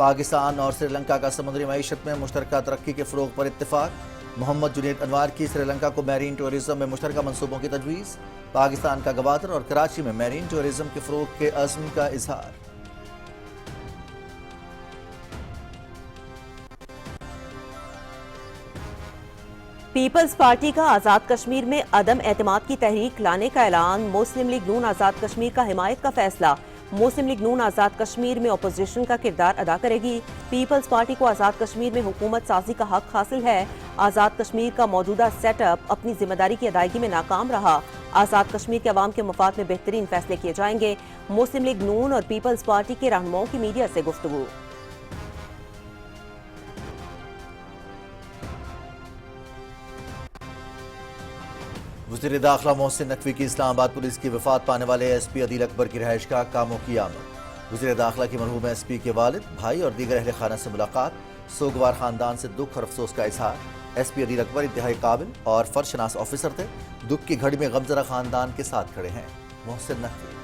پاکستان اور سری لنکا کا سمندری معیشت میں مشترکہ ترقی کے فروغ پر اتفاق۔ محمد جنید انوار کی سری لنکا کو میرین ٹورزم میں مشترکہ منصوبوں کی تجویز۔ پاکستان کا گوادر اور کراچی میں میرین ٹورزم کے فروغ کے عزم کا اظہار۔ پیپلز پارٹی کا آزاد کشمیر میں عدم اعتماد کی تحریک لانے کا اعلان۔ مسلم لیگ نون آزاد کشمیر کا حمایت کا فیصلہ۔ مسلم لیگ نون آزاد کشمیر میں اپوزیشن کا کردار ادا کرے گی۔ پیپلز پارٹی کو آزاد کشمیر میں حکومت سازی کا حق حاصل ہے۔ آزاد کشمیر کا موجودہ سیٹ اپ اپنی ذمہ داری کی ادائیگی میں ناکام رہا۔ آزاد کشمیر کے عوام کے مفاد میں بہترین فیصلے کیے جائیں گے۔ مسلم لیگ نون اور پیپلز پارٹی کے رہنماؤں کی میڈیا سے گفتگو۔ وزیر داخلہ محسن نقوی کی اسلام آباد پولیس کی وفات پانے والے ایس پی عدیل اکبر کی رہائش گاہ کاموں کی آمد۔ وزیر داخلہ کی مرحوم ایس پی کے والد، بھائی اور دیگر اہل خانہ سے ملاقات۔ سوگوار خاندان سے دکھ اور افسوس کا اظہار۔ ایس پی عدیل اکبر انتہائی قابل اور فرد شناس آفیسر تھے، دکھ کی گھڑی میں غمزدہ خاندان کے ساتھ کھڑے ہیں۔ محسن نقوی۔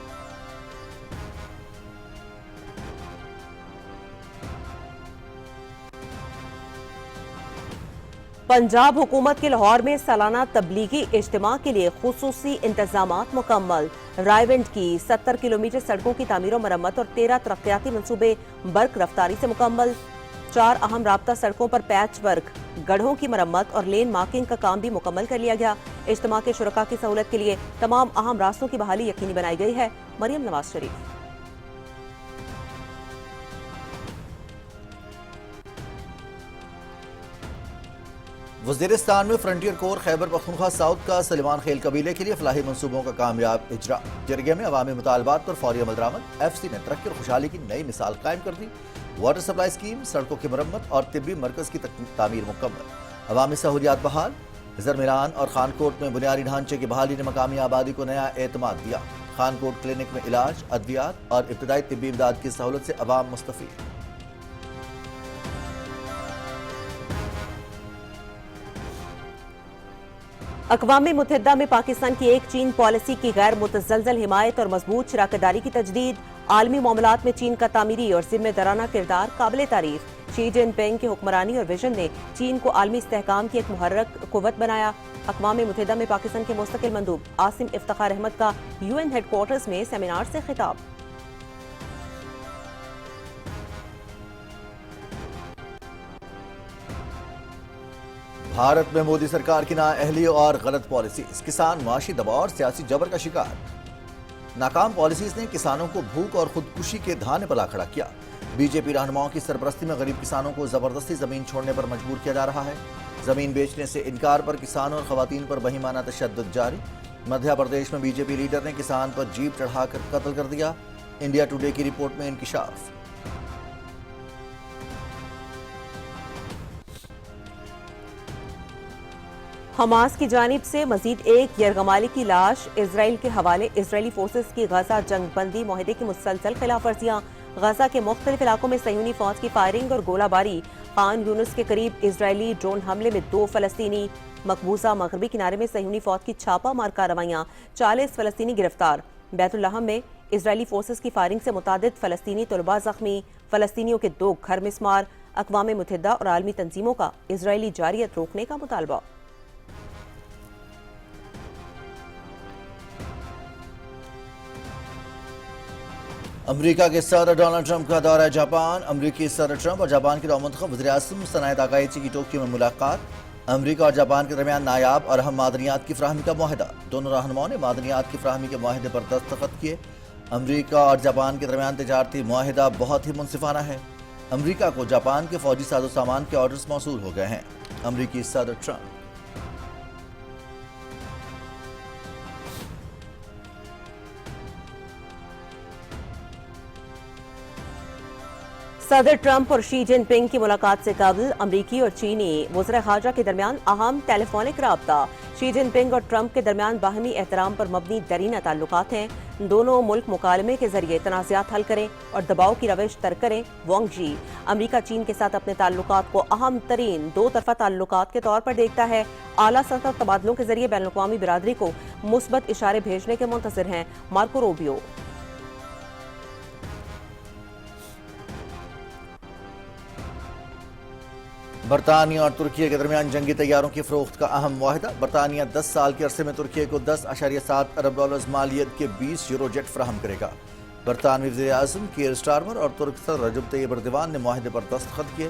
پنجاب حکومت کے لاہور میں سالانہ تبلیغی اجتماع کے لیے خصوصی انتظامات مکمل۔ رائے ونڈ کی 70 کلومیٹر سڑکوں کی تعمیر و مرمت اور 13 ترقیاتی منصوبے برق رفتاری سے مکمل۔ 4 اہم رابطہ سڑکوں پر پیچ ورک، گڑھوں کی مرمت اور لین مارکنگ کا کام بھی مکمل کر لیا گیا۔ اجتماع کے شرکاء کی سہولت کے لیے تمام اہم راستوں کی بحالی یقینی بنائی گئی ہے۔ مریم نواز شریف۔ وزیرستان میں فرنٹیئر کور خیبر پختونخوا ساؤتھ کا سلیمان خیل قبیلے کے لیے فلاحی منصوبوں کا کامیاب اجرا۔ جرگے میں عوامی مطالبات پر فوری عمل درآمد۔ ایف سی نے ترقی اور خوشحالی کی نئی مثال قائم کر دی۔ واٹر سپلائی اسکیم، سڑکوں کی مرمت اور طبی مرکز کی تعمیر مکمل۔ عوامی سہولیات بحال۔ زرمیران اور خان کوٹ میں بنیادی ڈھانچے کی بحالی نے مقامی آبادی کو نیا اعتماد دیا۔ خان کوٹ کلینک میں علاج، ادویات اور ابتدائی طبی امداد کی سہولت سے عوام مستفید۔ اقوام متحدہ میں پاکستان کی ایک چین پالیسی کی غیر متزلزل حمایت اور مضبوط شراکت داری کی تجدید۔ عالمی معاملات میں چین کا تعمیری اور ذمہ دارانہ کردار قابل تعریف۔ شی جن پنگ کی حکمرانی اور ویژن نے چین کو عالمی استحکام کی ایک محرک قوت بنایا۔ اقوام متحدہ میں پاکستان کے مستقل مندوب عاصم افتخار احمد کا یو این ہیڈ کوارٹرز میں سیمینار سے خطاب۔ بھارت میں مودی سرکار کی نااہلی اور غلط پالیسیز، کسان معاشی دباؤ اور سیاسی جبر کا شکار۔ ناکام پالیسیز نے کسانوں کو بھوک اور خودکشی کے دھانے پر لا کھڑا کیا۔ بی جے پی رہنماؤں کی سرپرستی میں غریب کسانوں کو زبردستی زمین چھوڑنے پر مجبور کیا جا رہا ہے۔ زمین بیچنے سے انکار پر کسانوں اور خواتین پر بہیمانہ تشدد جاری۔ مدھیہ پردیش میں بی جے پی لیڈر نے کسان پر جیپ چڑھا کر قتل کر دیا۔ انڈیا ٹوڈے کی رپورٹ میں انکشاف۔ حماس کی جانب سے مزید ایک یرغمالی کی لاش اسرائیل کے حوالے۔ اسرائیلی فورسز کی غزہ جنگ بندی معاہدے کی مسلسل خلاف ورزیاں۔ غزہ کے مختلف علاقوں میں صہیونی فوج کی فائرنگ اور گولہ باری۔ خان یونس کے قریب اسرائیلی ڈرون حملے میں 2 فلسطینی۔ مقبوضہ مغربی کنارے میں صہیونی فوج کی چھاپہ مار کارروائیاں، 40 فلسطینی گرفتار۔ بیت اللحم میں اسرائیلی فورسز کی فائرنگ سے متعدد فلسطینی طلباء زخمی۔ فلسطینیوں کے 2 گھر مسمار۔ اقوام متحدہ اور عالمی تنظیموں کا اسرائیلی جارحیت روکنے کا مطالبہ۔ امریکہ کے صدر ڈونلڈ ٹرمپ کا دورہ جاپان۔ امریکی صدر ٹرمپ اور جاپان کے نومنتخب وزیر اعظم سنائے تاکائچی کی ٹوکیو میں ملاقات۔ امریکہ اور جاپان کے درمیان نایاب اور اہم معدنیات کی فراہمی کا معاہدہ۔ دونوں رہنماؤں نے معدنیات کی فراہمی کے معاہدے پر دستخط کیے۔ امریکہ اور جاپان کے درمیان تجارتی معاہدہ بہت ہی منصفانہ ہے۔ امریکہ کو جاپان کے فوجی ساز و سامان کے آرڈرز موصول ہو گئے ہیں۔ امریکی صدر ٹرمپ۔ صدر ٹرمپ اور شی جن پنگ کی ملاقات سے قبل امریکی اور چینی وزراء خارجہ کے درمیان اہم ٹیلی فونک رابطہ۔ شی جن پنگ اور ٹرمپ کے درمیان باہمی احترام پر مبنی دیرینہ تعلقات ہیں۔ دونوں ملک مکالمے کے ذریعے تنازعات حل کریں اور دباؤ کی روش طرح کریں۔ وانگ جی امریکہ چین کے ساتھ اپنے تعلقات کو اہم ترین 2 طرفہ تعلقات کے طور پر دیکھتا ہے۔ اعلیٰ سطح تبادلوں کے ذریعے بین الاقوامی برادری کو مثبت اشارے بھیجنے کے منتظر ہیں۔ Marco Rubio. برطانیہ اور ترکی کے درمیان جنگی طیاروں کی فروخت کا اہم معاہدہ۔ برطانیہ 10 سال کے عرصے میں ترکی کو 10.7 ارب ڈالرز مالیت کے 20 یورو جیٹ فراہم کرے گا۔ برطانوی وزیر اعظم کیئر سٹارمر اور ترک صدر رجب طیب اردوان نے معاہدے پر دستخط کیے۔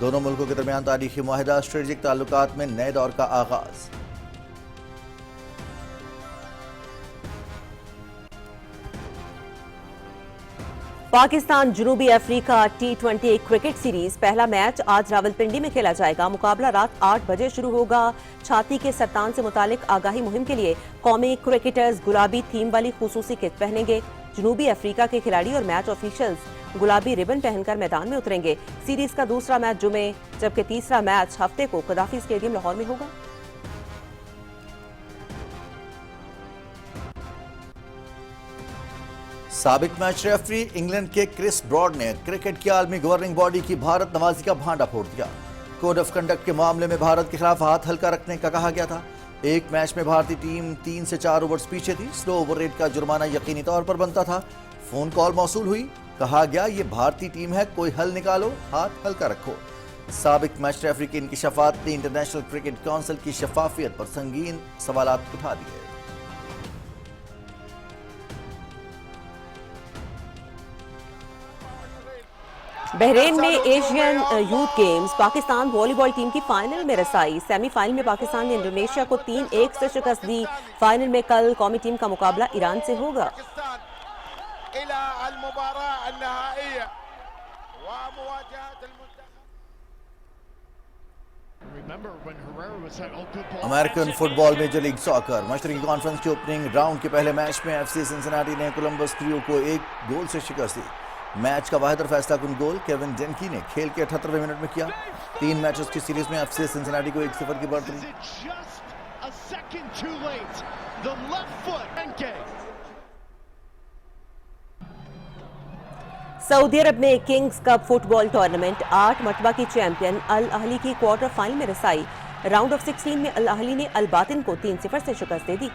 دونوں ملکوں کے درمیان تاریخی معاہدہ، اسٹریٹجک تعلقات میں نئے دور کا آغاز۔ پاکستان جنوبی افریقہ T20 کرکٹ سیریز پہلا میچ آج راولپنڈی میں کھیلا جائے گا۔ مقابلہ رات 8 بجے شروع ہوگا۔ چھاتی کے سرطان سے متعلق آگاہی مہم کے لیے قومی کرکٹرز گلابی تھیم والی خصوصی کٹ پہنیں گے۔ جنوبی افریقہ کے کھلاڑی اور میچ آفیشلز گلابی ربن پہن کر میدان میں اتریں گے۔ سیریز کا دوسرا میچ جمعے جبکہ تیسرا میچ ہفتے کو قذافی اسٹیڈیم لاہور میں ہوگا۔ سابق میچ ریفری انگلینڈ کے کرس براڈ نے کرکٹ کی عالمی گورننگ باڈی کی بھارت نوازی کا بھانڈا پھوڑ دیا۔ کوڈ آف کنڈکٹ کے معاملے میں بھارت کے خلاف ہاتھ ہلکا رکھنے کا کہا گیا تھا۔ ایک میچ میں بھارتی ٹیم 3 سے 4 اوورز پیچھے تھی۔ سلو اوور ریٹ کا جرمانہ یقینی طور پر بنتا تھا۔ فون کال موصول ہوئی، کہا گیا یہ بھارتی ٹیم ہے، کوئی حل نکالو، ہاتھ ہلکا رکھو۔ سابق میچ ریفری کے انکشافات نے انٹرنیشنل کرکٹ کونسل کی شفافیت پر سنگین سوالات اٹھا دیے۔ بحرین میں ایشین یوتھ گیمز پاکستان والی بال ٹیم کی فائنل میں رسائی۔ سیمی فائنل میں پاکستان نے انڈونیشیا کو 3-1 سے شکست دی۔ فائنل میں کل قومی ٹیم کا مقابلہ ایران سے ہوگا۔ امریکن فٹ بال میجر لیگ ساکر مشرقی کانفرنس کے اوپننگ راؤنڈ کے پہلے میچ میں ایف سی سنسناٹی نے کولمبس کریو کو 1 گول سے شکست دی۔ میچ کا واحد اور فیصلہ کن گول کیون ڈینکی نے کھیل کے 78ویں منٹ میں کیا۔ 3 میچز کی سیریز میں ایف سی سنسناٹی کو 1-0 کی بڑھتی۔ سعودی عرب میں کنگز کپ فٹ بال ٹورنامنٹ 8 مرتبہ کی چیمپئن الاہلی کی کوارٹر فائنل میں رسائی۔ راؤنڈ آف 16 میں الاہلی نے الباطن کو 3-0 سے شکست دے دی۔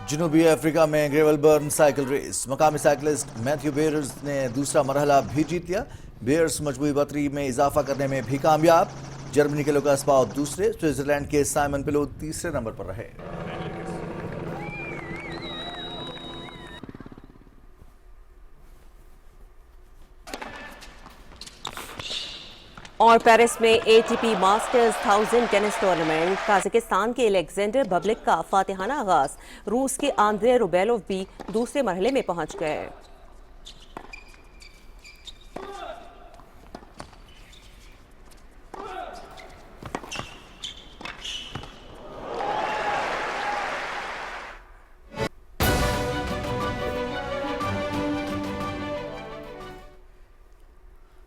جنوبی افریقہ میں گریول برن سائیکل ریس، مقامی سائیکلسٹ میتھیو بیئرز نے دوسرا مرحلہ بھی جیت لیا۔ بیئرز مجموعی برتری میں اضافہ کرنے میں بھی کامیاب۔ جرمنی کے لوکاس پاؤ دوسرے، سوئٹزرلینڈ کے سائمن پلو تیسرے نمبر پر رہے۔ اور پیرس میں ATP masters 1000 tennis tournament, Kazakhstan کے الیگزینڈر ببلک کا فاتحانہ آغاز۔ روس کے آندرے روبیلوف بھی دوسرے مرحلے میں پہنچ گئے۔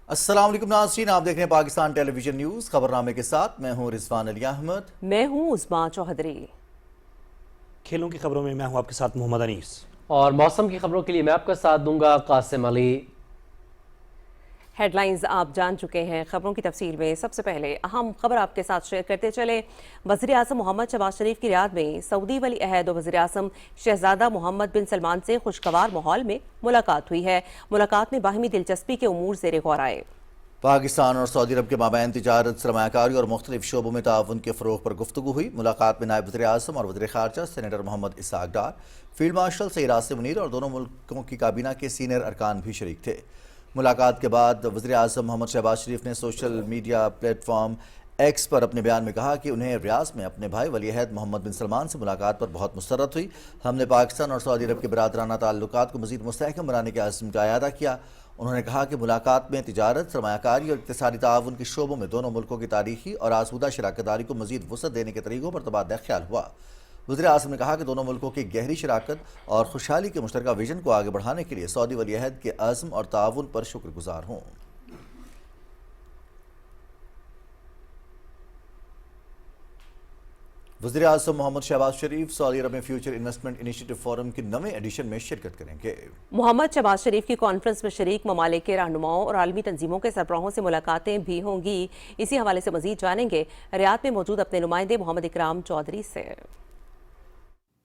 السلام علیکم ناظرین، آپ دیکھ رہے ہیں پاکستان ٹیلی ویژن نیوز۔ خبرنامے کے ساتھ میں ہوں رضوان علی احمد۔ میں ہوں عظما چوہدری۔ کھیلوں کی خبروں میں ہوں آپ کے ساتھ محمد انیس، اور موسم کی خبروں کے لیے میں آپ کا ساتھ دوں گا قاسم علی۔ ہیڈ لائنز آپ جان چکے ہیں، خبروں کی تفصیل میں سب سے پہلے اہم خبر آپ کے ساتھ شیئر کرتے چلے۔ وزیر اعظم محمد شہباز شریف کی رعایت میں سعودی ولی عہد اور وزیر اعظم شہزادہ محمد بن سلمان سے خوشگوار ماحول میں ملاقات ہوئی ہے۔ ملاقات میں باہمی دلچسپی کے امور زیر غور آئے۔ پاکستان اور سعودی عرب کے مابین تجارت، سرمایہ کاری اور مختلف شعبوں میں تعاون کے فروغ پر گفتگو ہوئی۔ ملاقات میں نائب وزیر اعظم اور وزیر خارجہ senator Muhammad Ishaq Dar, field marshal سعید عاصم منیر اور دونوں ملکوں کی کابینہ کے سینئر ارکان بھی شریک تھے۔ ملاقات کے بعد وزیر اعظم محمد شہباز شریف نے social media platform X پر اپنے بیان میں کہا کہ انہیں ریاض میں اپنے بھائی ولی عہد محمد بن سلمان سے ملاقات پر بہت مسرت ہوئی۔ ہم نے پاکستان اور سعودی عرب کے برادرانہ تعلقات کو مزید مستحکم بنانے کے عزم کا اعادہ کیا۔ انہوں نے کہا کہ ملاقات میں تجارت، سرمایہ کاری اور اقتصادی تعاون کے شعبوں میں دونوں ملکوں کی تاریخی اور آسودہ شراکت داری کو مزید وسعت دینے کے طریقوں پر تبادلہ خیال ہوا۔ وزیر اعظم نے کہا کہ دونوں ملکوں کی گہری شراکت اور خوشحالی کے مشترکہ ویژن کو آگے بڑھانے کے لیے سعودی ولی عہد کے عزم اور تعاون پر شکر گزار ہوں۔ وزیر اعظم محمد شہباز شریف سعودی عرب میں فیوچر انویسٹمنٹ انیشیٹو فورم کے نویں ایڈیشن میں شرکت کریں گے۔ محمد شہباز شریف کی کانفرنس میں شریک ممالک کے رہنماؤں اور عالمی تنظیموں کے سربراہوں سے ملاقاتیں بھی ہوں گی۔ اسی حوالے سے مزید جانیں گے ریاض میں موجود اپنے نمائندے محمد اکرام چودھری سے۔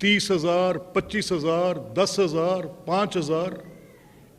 30,000, 25,000, 10,000, 5,000,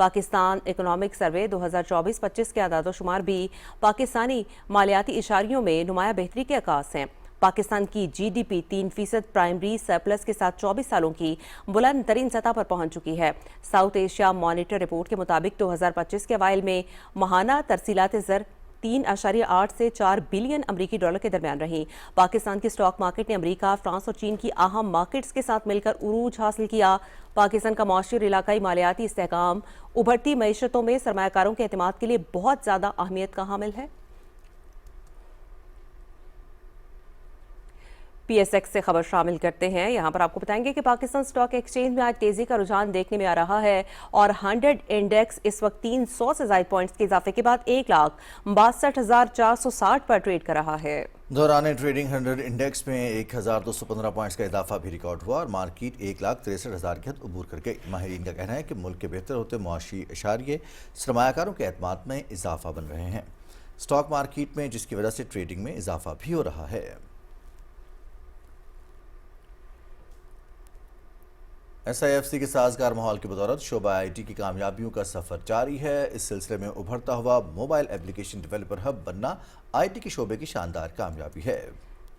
پاکستان اکنامک سروے 2024-25 کے اعداد و شمار بھی پاکستانی مالیاتی اشاریوں میں نمایاں بہتری کے عکاس ہیں۔ پاکستان کی G D P 3% primary surplus کے ساتھ 24 سالوں کی بلند ترین سطح پر پہنچ چکی ہے۔ ساؤتھ ایشیا مانیٹر رپورٹ کے مطابق 2025 کے اوائل میں ماہانہ ترسیلات زر 3.8 سے 4 بلین امریکی ڈالر کے درمیان رہیں۔ پاکستان کی سٹاک مارکیٹ نے امریکہ، فرانس اور چین کی اہم مارکیٹس کے ساتھ مل کر عروج حاصل کیا۔ پاکستان کا معاشی اور علاقائی مالیاتی استحکام ابھرتی معیشتوں میں سرمایہ کاروں کے اعتماد کے لیے بہت زیادہ اہمیت کا حامل ہے۔ پی ایس ایکس سے خبر شامل کرتے ہیں۔ یہاں پر آپ کو بتائیں گے کہ پاکستان سٹاک ایکسچینج میں آج تیزی کا رجحان دیکھنے میں آ رہا ہے اور 100 انڈیکس اس وقت 300 سے زائد پوائنٹس کے اضافے کے بعد 1,62,460 پر ٹریڈ کر رہا ہے۔ دوران ٹریڈنگ 100 انڈیکس میں 1,215 پوائنٹس کا اضافہ بھی ریکارڈ ہوا اور مارکیٹ 1,63,000 کی حد عبور کر گئی۔ ماہرین کا کہنا ہے کہ ملک کے بہتر ہوتے معاشی اشاریے سرمایہ کاروں کے اعتماد میں اضافہ بن رہے ہیں سٹاک مارکیٹ میں، جس کی وجہ سے ٹریڈنگ میں اضافہ بھی ہو رہا ہے۔ ایس آئی ایف سی کے سازگار ماحول کی بدولت شعبہ آئی ٹی کی کامیابیوں کا سفر جاری ہے۔ اس سلسلے میں ابھرتا ہوا موبائل ایپلیکیشن ڈیولپر ہب بننا آئی ٹی کے شعبے کی شاندار کامیابی ہے۔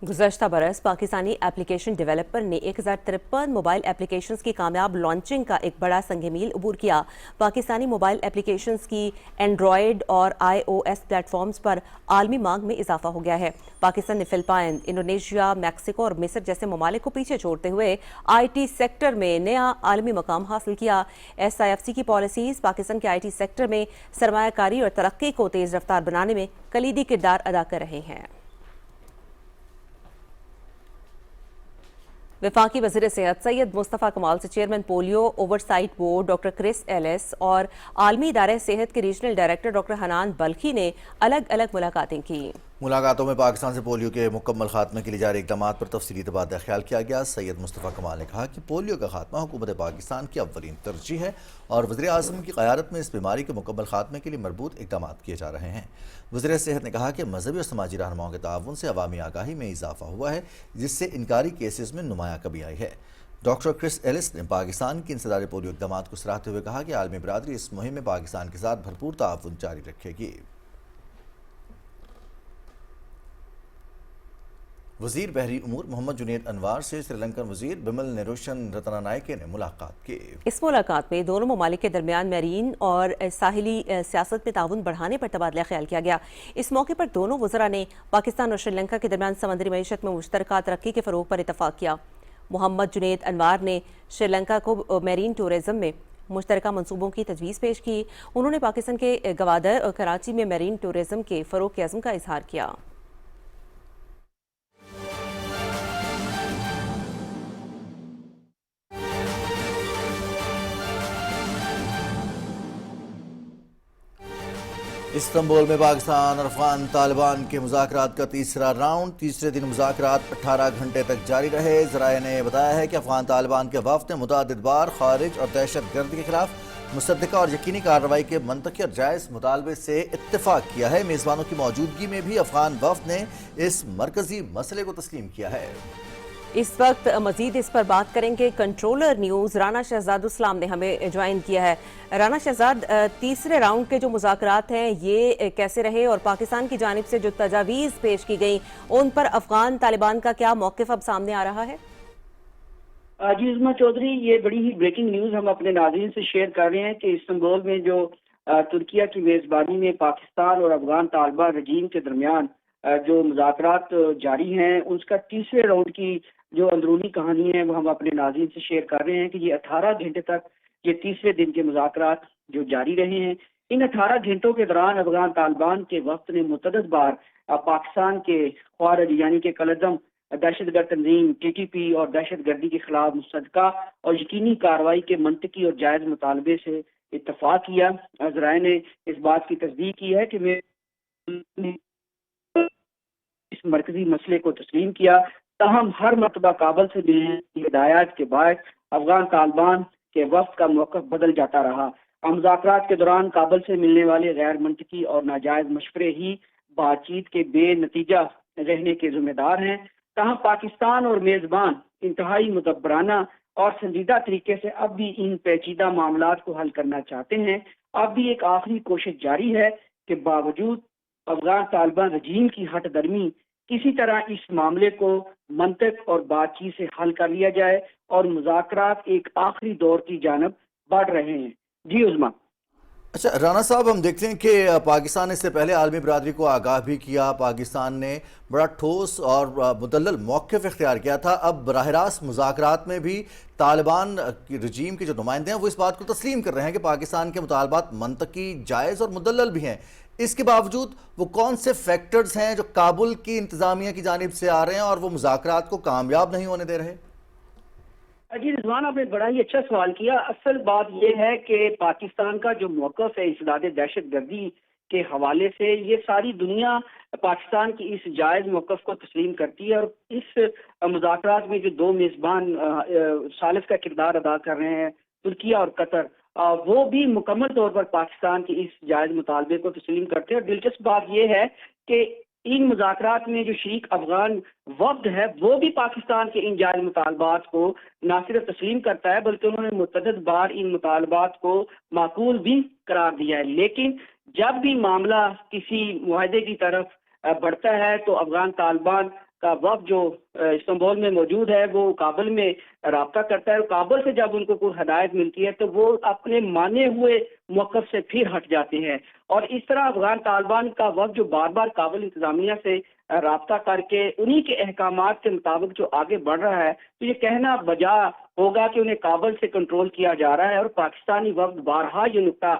گزشتہ برس پاکستانی ایپلیکیشن ڈیولپر نے 1053 موبائل ایپلیکیشنز کی کامیاب لانچنگ کا ایک بڑا سنگ میل عبور کیا۔ پاکستانی موبائل ایپلیکیشنز کی اینڈرائیڈ اور آئی او ایس پلیٹ فارمز پر عالمی مانگ میں اضافہ ہو گیا ہے۔ پاکستان نے فلپائن، انڈونیشیا، میکسیکو اور مصر جیسے ممالک کو پیچھے چھوڑتے ہوئے آئی ٹی سیکٹر میں نیا عالمی مقام حاصل کیا۔ ایس آئی ایف سی کی پالیسیز پاکستان کے آئی ٹی سیکٹر میں سرمایہ کاری اور ترقی کو تیز رفتار بنانے میں کلیدی کردار ادا کر رہے ہیں۔ وفاقی وزیر صحت سید مصطفیٰ کمال سے chairman polio oversight board doctor Chris Ellis اور عالمی ادارہ صحت کے regional director doctor Hanan Balkhi نے الگ الگ ملاقاتیں کی۔ ملاقاتوں میں پاکستان سے پولیو کے مکمل خاتمے کے لیے جاری اقدامات پر تفصیلی تبادلہ خیال کیا گیا۔ سید مصطفیٰ کمال نے کہا کہ پولیو کا خاتمہ حکومت پاکستان کی اولین ترجیح ہے اور وزیر اعظم کی قیادت میں اس بیماری کے مکمل خاتمے کے لیے مربوط اقدامات کیے جا رہے ہیں۔ وزیر صحت نے کہا کہ مذہبی اور سماجی رہنماؤں کے تعاون سے عوامی آگاہی میں اضافہ ہوا ہے، جس سے انکاری کیسز میں نمایاں کمی آئی ہے۔ ڈاکٹر کرس ایلس نے پاکستان کے انسداد پولیو اقدامات کو سراہتے ہوئے کہا کہ عالمی برادری اس مہم میں پاکستان کے ساتھ بھرپور تعاون جاری رکھے گی۔ وزیر بحری امور محمد جنید انوار سے سری لنکن وزیر بمل نیروشن رتنا نائکے نے ملاقات کی۔ اس ملاقات میں دونوں ممالک کے درمیان میرین اور ساحلی سیاست میں تعاون بڑھانے پر تبادلہ خیال کیا گیا۔ اس موقع پر دونوں وزراء نے پاکستان اور سری لنکا کے درمیان سمندری معیشت میں مشترکہ ترقی کے فروغ پر اتفاق کیا۔ محمد جنید انوار نے سری لنکا کو میرین ٹورزم میں مشترکہ منصوبوں کی تجویز پیش کی۔ انہوں نے پاکستان کے گوادر اور کراچی میں میرین ٹورزم کے فروغ کے عزم کا اظہار کیا۔ استنبول میں پاکستان اور افغان طالبان کے مذاکرات کا تیسرا راؤنڈ، تیسرے دن مذاکرات 18 گھنٹے تک جاری رہے۔ ذرائع نے بتایا ہے کہ افغان طالبان کے وفد نے متعدد بار خارج اور دہشت گردی کے خلاف مصدقہ اور یقینی کارروائی کے منطقی اور جائز مطالبے سے اتفاق کیا ہے۔ میزبانوں کی موجودگی میں بھی افغان وفد نے اس مرکزی مسئلے کو تسلیم کیا ہے۔ اس وقت مزید اس پر بات کریں گے، کنٹرولر نیوز رانا شہزاد اسلام نے ہمیں جوائن کیا ہے۔ رانا شہزاد، تیسرے راؤنڈ کے جو مذاکرات ہیں یہ کیسے رہے اور پاکستان کی جانب سے جو تجاویز پیش کی گئیں ان پر افغان طالبان کا کیا موقف اب سامنے آ رہا ہے؟ جی عظمیٰ چودھری، یہ بڑی ہی بریکنگ نیوز ہم اپنے ناظرین سے شیئر کر رہے ہیں کہ استنبول میں جو ترکیہ کی میزبانی میں پاکستان اور افغان طالبان رجیم کے درمیان جو مذاکرات جاری ہیں اس کا تیسرے راؤنڈ کی جو اندرونی کہانی ہے وہ ہم اپنے ناظرین سے شیئر کر رہے ہیں کہ یہ 18 گھنٹے تک یہ تیسرے دن کے مذاکرات جو جاری رہے ہیں۔ ان 18 گھنٹوں کے دوران افغان طالبان کے وفد نے متعدد بار پاکستان کے خارج یعنی کہ کالعدم دہشت گرد تنظیم ٹی ٹی پی اور دہشت گردی کے خلاف مصدقہ اور یقینی کارروائی کے منطقی اور جائز مطالبے سے اتفاق کیا۔ ذرائع نے اس بات کی تصدیق کی ہے کہ میں اس مرکزی مسئلے کو تسلیم کیا، تاہم ہر مرتبہ کابل سے ملنے کی ہدایات کے باعث افغان طالبان کے وفد کا موقف بدل جاتا رہا۔ مذاکرات کے دوران کابل سے ملنے والے غیر منطقی اور ناجائز مشورے ہی بات چیت کے بے نتیجہ رہنے کے ذمہ دار ہیں۔ تاہم پاکستان اور میزبان انتہائی مدبرانہ اور سنجیدہ طریقے سے اب بھی ان پیچیدہ معاملات کو حل کرنا چاہتے ہیں۔ اب بھی ایک آخری کوشش جاری ہے کہ باوجود افغان طالبان رجیم کی ہٹ درمی کسی طرح اس معاملے کو منطق اور بات چیت سے حل کر لیا جائے اور مذاکرات ایک آخری دور کی جانب بڑھ رہے ہیں۔ جی عظما۔ اچھا رانا صاحب، ہم دیکھتے ہیں کہ پاکستان نے اس سے پہلے عالمی برادری کو آگاہ بھی کیا، پاکستان نے بڑا ٹھوس اور مدلل موقف اختیار کیا تھا۔ اب براہ راست مذاکرات میں بھی طالبان کی رجیم کے جو نمائندے ہیں وہ اس بات کو تسلیم کر رہے ہیں کہ پاکستان کے مطالبات منطقی، جائز اور مدلل بھی ہیں۔ اس کے باوجود وہ کون سے فیکٹرز ہیں جو کابل کی انتظامیہ کی جانب سے آ رہے ہیں اور وہ مذاکرات کو کامیاب نہیں ہونے دے رہے؟ جی رضوان، آپ نے بڑا ہی اچھا سوال کیا۔ اصل بات یہ ہے کہ پاکستان کا جو موقف ہے انسداد دہشت گردی کے حوالے سے، یہ ساری دنیا پاکستان کی اس جائز موقف کو تسلیم کرتی ہے، اور اس مذاکرات میں جو دو میزبان ثالث کا کردار ادا کر رہے ہیں، ترکیہ اور قطر، وہ بھی مکمل طور پر پاکستان کے اس جائز مطالبے کو تسلیم کرتے ہیں۔ اور دلچسپ بات یہ ہے کہ ان مذاکرات میں جو شریک افغان وفد ہے وہ بھی پاکستان کے ان جائز مطالبات کو نہ صرف تسلیم کرتا ہے بلکہ انہوں نے متعدد بار ان مطالبات کو معقول بھی قرار دیا ہے۔ لیکن جب بھی معاملہ کسی معاہدے کی طرف بڑھتا ہے تو افغان طالبان کا وفد جو استنبول میں موجود ہے وہ کابل میں رابطہ کرتا ہے، اور کابل سے جب ان کو کوئی ہدایت ملتی ہے تو وہ اپنے مانے ہوئے موقف سے پھر ہٹ جاتے ہیں، اور اس طرح افغان طالبان کا وفد جو بار بار کابل انتظامیہ سے رابطہ کر کے انہی کے احکامات کے مطابق جو آگے بڑھ رہا ہے، تو یہ کہنا بجا ہوگا کہ انہیں کابل سے کنٹرول کیا جا رہا ہے، اور پاکستانی وفد بارہا یہ نقطہ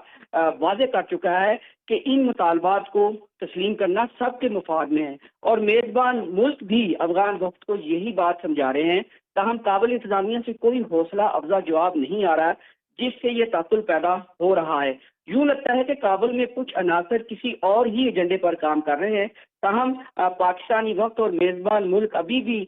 واضح کر چکا ہے کہ ان مطالبات کو تسلیم کرنا سب کے مفاد میں ہے، اور میزبان ملک بھی افغان وفد کو یہی بات سمجھا رہے ہیں۔ تاہم کابل انتظامیہ سے کوئی حوصلہ افزا جواب نہیں آ رہا جس سے یہ تعطل پیدا ہو رہا ہے۔ یوں لگتا ہے کہ کابل میں کچھ عناصر کسی اور ہی ایجنڈے پر کام کر رہے ہیں، تاہم پاکستانی وقت اور میزبان ملک ابھی بھی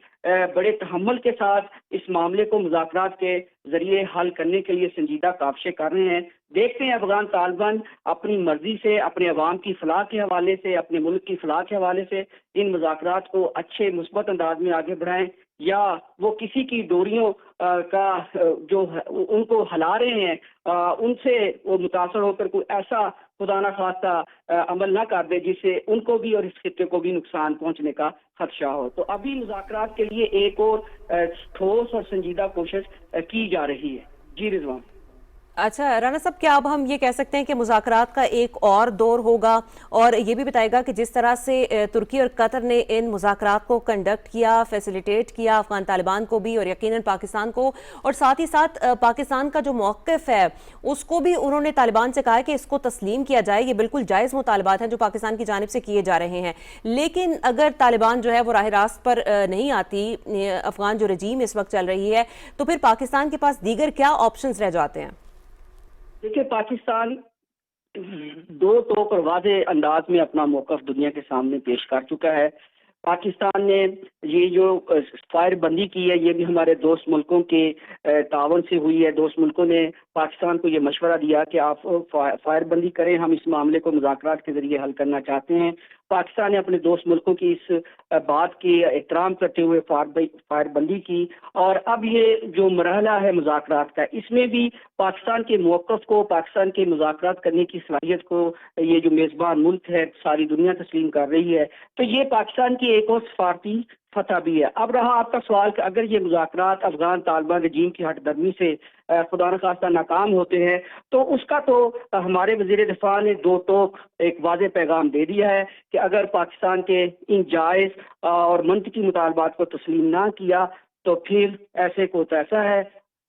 بڑے تحمل کے ساتھ اس معاملے کو مذاکرات کے ذریعے حل کرنے کے لیے سنجیدہ کاوشیں کر رہے ہیں۔ دیکھتے ہیں افغان طالبان اپنی مرضی سے، اپنے عوام کی فلاح کے حوالے سے، اپنے ملک کی فلاح کے حوالے سے ان مذاکرات کو اچھے مثبت انداز میں آگے بڑھائیں، یا وہ کسی کی ڈوریوں کا جو ان کو ہلا رہے ہیں ان سے وہ متاثر ہو کر کوئی ایسا خدا نہ خواستہ عمل نہ کر دے جس سے ان کو بھی اور اس خطے کو بھی نقصان پہنچنے کا خدشہ ہو۔ تو ابھی مذاکرات کے لیے ایک اور ٹھوس اور سنجیدہ کوشش کی جا رہی ہے۔ جی رضوان۔ اچھا رانا صاحب، کیا اب ہم یہ کہہ سکتے ہیں کہ مذاکرات کا ایک اور دور ہوگا، اور یہ بھی بتائے گا کہ جس طرح سے ترکی اور قطر نے ان مذاکرات کو کنڈکٹ کیا، فیسیلیٹیٹ کیا افغان طالبان کو بھی اور یقیناً پاکستان کو، اور ساتھ ہی ساتھ پاکستان کا جو موقف ہے اس کو بھی انہوں نے طالبان سے کہا کہ اس کو تسلیم کیا جائے، یہ بالکل جائز مطالبات ہیں جو پاکستان کی جانب سے کیے جا رہے ہیں، لیکن اگر طالبان جو ہے وہ راہ راست پر نہیں آتی، افغان جو رجیم اس وقت چل رہی ہے، تو پھر پاکستان کے پاس دیگر کیا آپشنز رہ جاتے ہیں؟ دیکھیے، پاکستان دو طوق اور واضح انداز میں اپنا موقف دنیا کے سامنے پیش کر چکا ہے۔ پاکستان نے یہ جو فائر بندی کی ہے یہ بھی ہمارے دوست ملکوں کے تعاون سے ہوئی ہے۔ دوست ملکوں نے پاکستان کو یہ مشورہ دیا کہ آپ فائر بندی کریں، ہم اس معاملے کو مذاکرات کے ذریعے حل کرنا چاہتے ہیں۔ پاکستان نے اپنے دوست ملکوں کی اس بات کی احترام کرتے ہوئے فائر بندی کی، اور اب یہ جو مرحلہ ہے مذاکرات کا، اس میں بھی پاکستان کے موقف کو، پاکستان کے مذاکرات کرنے کی صلاحیت کو یہ جو میزبان ملک ہے ساری دنیا تسلیم کر رہی ہے، تو یہ پاکستان کی ایک اور سفارتی فتح بھی ہے۔ اب رہا آپ کا سوال کہ اگر یہ مذاکرات افغان طالبان رجیم کی ہٹ درمی سے خدا نخواستہ ناکام ہوتے ہیں تو اس کا تو ہمارے وزیر دفاع نے دو ٹوک ایک واضح پیغام دے دیا ہے کہ اگر پاکستان کے ان جائز اور منطقی مطالبات کو تسلیم نہ کیا تو پھر ایسے کو تیسا ہے،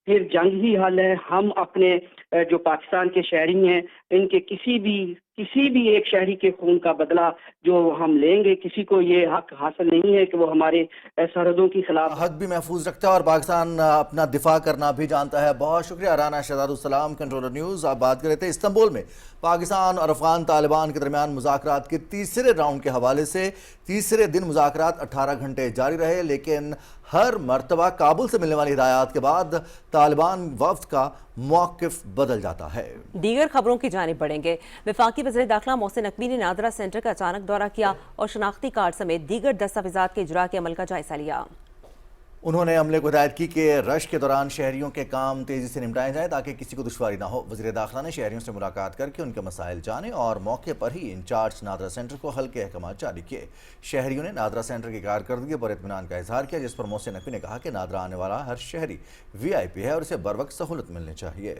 پھر جنگ ہی حل ہے۔ ہم اپنے جو پاکستان کے شہری ہیں ان کے کسی بھی ایک شہری کے خون کا بدلہ جو ہم لیں گے، کسی کو یہ حق حاصل نہیں ہے کہ وہ ہمارے سرحدوں کی خلاف حق بھی محفوظ رکھتا ہے اور پاکستان اپنا دفاع کرنا بھی جانتا ہے۔ بہت شکریہ رانا شہزاد السلام، کنٹرولر نیوز۔ آپ بات کر رہے تھے استنبول میں پاکستان اور افغان طالبان کے درمیان مذاکرات کے تیسرے راؤنڈ کے حوالے سے۔ تیسرے دن مذاکرات 18 گھنٹے جاری رہے، لیکن ہر مرتبہ کابل سے ملنے والی ہدایات کے بعد طالبان وفد کا موقف بدل جاتا ہے۔ دیگر خبروں کی جانب بڑھیں گے۔ وفاقی وزیر داخلہ محسن نقوی نے نادرہ سینٹر کا اچانک دورہ کیا اور شناختی کارڈ سمیت دیگر دستاویزات کے اجراء کے عمل کا جائزہ لیا۔ انہوں نے عملے کو ہدایت کی کہ رش کے دوران شہریوں کے کام تیزی سے نمٹائے جائیں تاکہ کسی کو دشواری نہ ہو۔ وزیر داخلہ نے شہریوں سے ملاقات کر کے ان کے مسائل جانے اور موقع پر ہی انچارج نادرا سینٹر کو حل کے احکامات جاری کیے۔ شہریوں نے نادرا سینٹر کی کارکردگی پر اطمینان کا اظہار کیا، جس پر محسن نقوی نے کہا کہ نادرا آنے والا ہر شہری VIP ہے اور اسے بروقت سہولت ملنی چاہیے۔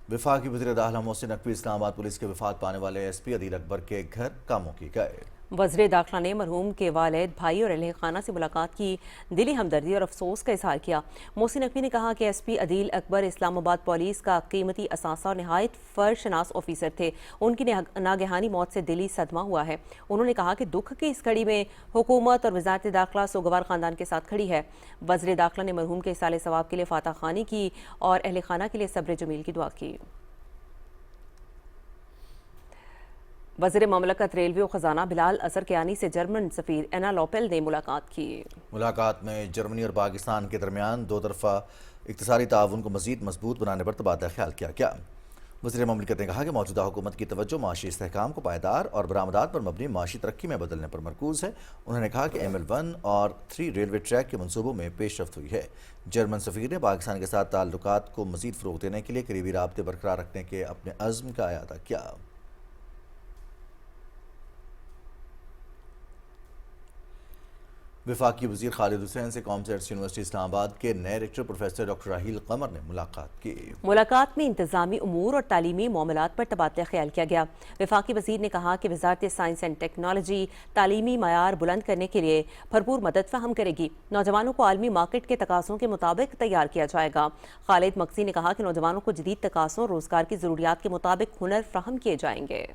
وفاقی وزیر داخلہ محسن نقوی اسلام آباد پولیس کے وفات پانے والے SP عدیل اکبر کے گھر کاموں کی گئے۔ وزیر داخلہ نے مرحوم کے والد، بھائی اور اہل خانہ سے ملاقات کی، دلی ہمدردی اور افسوس کا اظہار کیا۔ محسن نقوی نے کہا کہ SP عدیل اکبر اسلام آباد پولیس کا قیمتی اثاثہ اور نہایت فرض شناس آفیسر تھے۔ ان کی ناگہانی موت سے دلی صدمہ ہوا ہے۔ انہوں نے کہا کہ دکھ کی اس گھڑی میں حکومت اور وزارت داخلہ سوگوار خاندان کے ساتھ کھڑی ہے۔ وزیر داخلہ نے مرحوم کے اصالِ ثواب کے لیے فاتح خوانی کی اور اہل خانہ کے لیے صبر جمیل کی دعا کی۔ وزیر مملکت ریلوے و خزانہ بلال اظہر کیانی سے جرمن سفیر اینا لوپیل نے ملاقات کی۔ ملاقات میں جرمنی اور پاکستان کے درمیان دو طرفہ اقتصادی تعاون کو مزید مضبوط بنانے پر تبادلہ خیال کیا گیا۔ وزیر مملکت نے کہا کہ موجودہ حکومت کی توجہ معاشی استحکام کو پائیدار اور برآمدات پر مبنی معاشی ترقی میں بدلنے پر مرکوز ہے۔ انہوں نے کہا کہ ML1 اور 3 ریلوے ٹریک کے منصوبوں میں پیش رفت ہوئی ہے۔ جرمن سفیر نے پاکستان کے ساتھ تعلقات کو مزید فروغ دینے کے لیے قریبی رابطے برقرار رکھنے کے اپنے عزم کا اعادہ کیا۔ وفاقی وزیر خالد حسین سے کامسیٹس یونیورسٹی اسلام آباد کے نئے rector professor doctor Raheel Qamar نے ملاقات کی۔ ملاقات میں انتظامی امور اور تعلیمی معاملات پر تبادلہ خیال کیا گیا۔ وفاقی وزیر نے کہا کہ وزارت سائنس اینڈ ٹیکنالوجی تعلیمی معیار بلند کرنے کے لیے بھرپور مدد فراہم کرے گی۔ نوجوانوں کو عالمی مارکیٹ کے تقاضوں کے مطابق تیار کیا جائے گا۔ خالد مکسی نے کہا کہ نوجوانوں کو جدید تقاضوں اور روزگار کی ضروریات کے مطابق ہنر فراہم کیے جائیں گے۔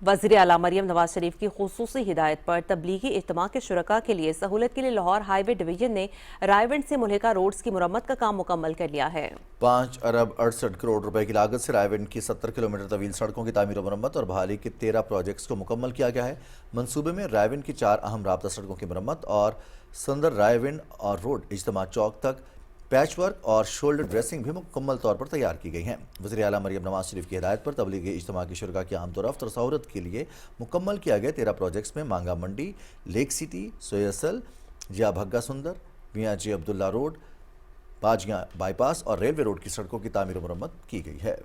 وزیر اعلیٰ مریم نواز شریف کی خصوصی ہدایت پر تبلیغی اجتماع کے شرکاء کے لیے سہولت کے لیے لاہور ہائی وے ڈویژن نے رائے سے ملحقہ روڈز کی مرمت کا کام مکمل کر لیا ہے۔ 5 ارب 68 کروڑ روپے کی لاگت سے رائے کی 70 کلومیٹر طویل سڑکوں کی تعمیر و مرمت اور بحالی کے 13 پروجیکٹس کو مکمل کیا گیا ہے۔ منصوبے میں رائے کی 4 اہم رابطہ سڑکوں کی مرمت اور سندر رائے اور روڈ اجتماع چوک تک پیچ ورک اور شولڈر ڈریسنگ بھی مکمل طور پر تیار کی گئی ہیں۔ وزیر اعلیٰ مریم نواز شریف کی ہدایت پر تبلیغی اجتماع کی شرکاء کی آمد و رفت اور سہولت کے لیے مکمل کیا گیا 13 پروجیکٹس میں مانگا منڈی، لیک سٹی، سویسل، جیا بھگا سندر، میاں جی عبداللہ روڈ، باجیاں بائی پاس اور ریلوے روڈ کی سڑکوں کی تعمیر و مرمت کی گئی ہے۔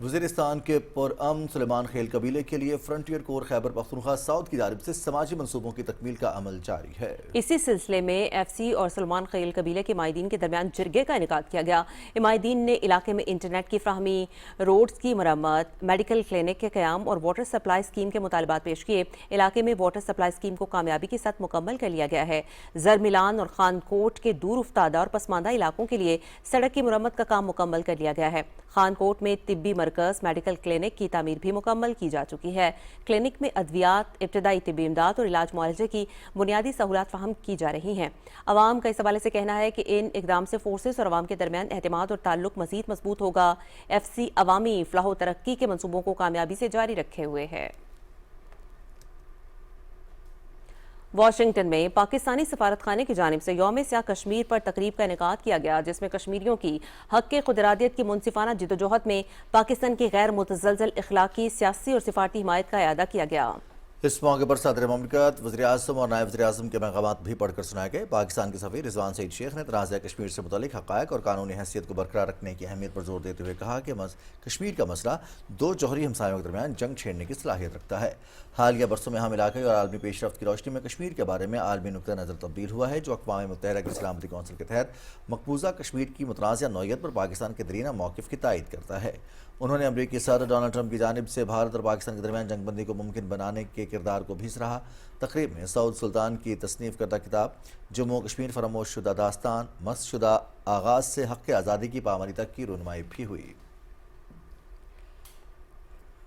وزیرستان کے پرامن سلیمان خیل قبیلے کے لیے فرنٹیئر کور خیبر پختونخوا ساؤتھ کی جانب سے سماجی منصوبوں کی تکمیل کا عمل جاری ہے۔ اسی سلسلے میں FC اور سلمان خیل قبیلے کے مائدین کے درمیان جرگے کا انعقاد کیا گیا۔ مائدین نے علاقے میں انٹرنیٹ کی فراہمی، روڈز کی مرمت، میڈیکل کلینک کے قیام اور واٹر سپلائی اسکیم کے مطالبات پیش کیے۔ علاقے میں واٹر سپلائی اسکیم کو کامیابی کے ساتھ مکمل کر لیا گیا ہے۔ زرملان اور خان کوٹ کے دور افتادہ اور پسماندہ علاقوں کے لیے سڑک کی مرمت کا کام مکمل کر لیا گیا ہے۔ خان کوٹ میں طبی مرکز، میڈیکل کلینک کی تعمیر بھی مکمل کی جا چکی ہے۔ کلینک میں ادویات، ابتدائی طبی امداد اور علاج معالجے کی بنیادی سہولات فراہم کی جا رہی ہیں۔ عوام کا اس حوالے سے کہنا ہے کہ ان اقدام سے فورسز اور عوام کے درمیان اعتماد اور تعلق مزید مضبوط ہوگا۔ FC عوامی فلاح و ترقی کے منصوبوں کو کامیابی سے جاری رکھے ہوئے ہے۔ واشنگٹن میں پاکستانی سفارت خانے کی جانب سے یوم سیاہ کشمیر پر تقریب کا انعقاد کیا گیا، جس میں کشمیریوں کی حق خود ارادیت کی منصفانہ جدوجہد میں پاکستان کی غیر متزلزل اخلاقی، سیاسی اور سفارتی حمایت کا اعادہ کیا گیا۔ اس موقع پر صدر مملکت، وزیر اعظم اور نائب وزیر اعظم کے پیغامات بھی پڑھ کر سنائے گئے۔ پاکستان کے سفیر رضوان سعید شیخ نے تنازع کشمیر سے متعلق حقائق اور قانونی حیثیت کو برقرار رکھنے کی اہمیت پر زور دیتے ہوئے کہا کہ کشمیر کا مسئلہ دو جوہری ہمسایوں کے درمیان جنگ چھیڑنے کی صلاحیت رکھتا ہے۔ حالیہ برسوں میں ہم علاقائی اور عالمی پیش رفت کی روشنی میں کشمیر کے بارے میں عالمی نقطہ نظر تبدیل ہوا ہے، جو اقوام متحدہ کی سلامتی کونسل کے تحت مقبوضہ کشمیر کی متنازع نوعیت پر پاکستان کے درینہ موقف کی تائید کرتا ہے۔ انہوں نے امریکی صدر ڈونلڈ ٹرمپ کی جانب سے بھارت اور پاکستان کے درمیان جنگ بندی کو ممکن بنانے کے کردار کو بھی سراہا۔ تقریب میں سعود سلطان کی تصنیف کردہ کتاب جموں کشمیر فراموش شدہ داستان، مسخ شدہ آغاز سے حق آزادی کی پامانی تک کی رونمائی بھی ہوئی۔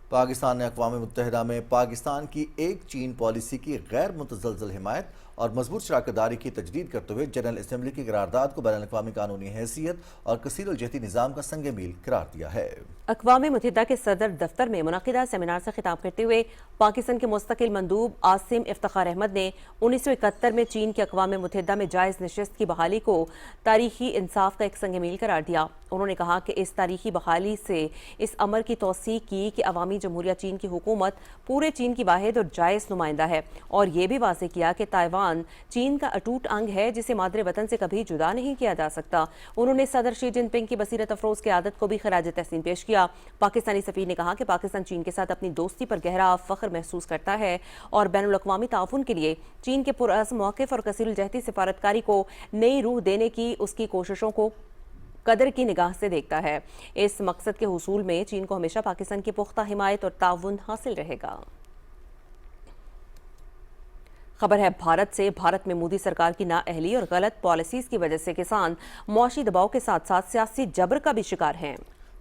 پاکستان نے اقوام متحدہ میں پاکستان کی ایک چین پالیسی کی غیر متزلزل حمایت اور مضبوط شراکت داری کی تجدید کرتے ہوئے جنرل اسمبلی کی قرارداد کو بین الاقوامی قانونی حیثیت اور کثیر الجہتی نظام کا سنگ میل قرار دیا ہے۔ اقوام متحدہ کے صدر دفتر میں منعقدہ سیمینار سے خطاب کرتے ہوئے پاکستان کے مستقل مندوب عاصم افتخار احمد نے 1971 میں چین کی اقوام متحدہ میں جائز نشست کی بحالی کو تاریخی انصاف کا ایک سنگ میل قرار دیا۔ انہوں نے کہا کہ اس تاریخی بحالی سے اس امر کی توثیق کی کہ عوامی جمہوریہ چین کی حکومت پورے چین کی واحد اور جائز نمائندہ ہے، اور یہ بھی واضح کیا کہ تائیوان چین کا اٹوٹ انگ ہے جسے مادر وطن سے کبھی جدا نہیں کیا جا سکتا۔ انہوں نے صدر شی جن پنگ کی بصیرت افروز قیادت کو بھی خراج تحسین پیش کیا۔ پاکستانی سفیر نے کہا کہ پاکستان چین کے ساتھ اپنی دوستی پر گہرا فخر محسوس کرتا ہے اور بین الاقوامی تعاون کے لیے چین کے پرعزم موقف اور کثیر الجہتی سفارتکاری کو نئی روح دینے کی اس کی کوششوں کو قدر کی نگاہ سے دیکھتا ہے۔ اس مقصد کے حصول میں چین کو ہمیشہ پاکستان کی پختہ حمایت اور تعاون حاصل رہے گا۔ خبر ہے بھارت سے۔ بھارت میں مودی سرکار کی نااہلی اور غلط پالیسیز کی وجہ سے کسان معاشی دباؤ کے ساتھ ساتھ سیاسی جبر کا بھی شکار ہیں۔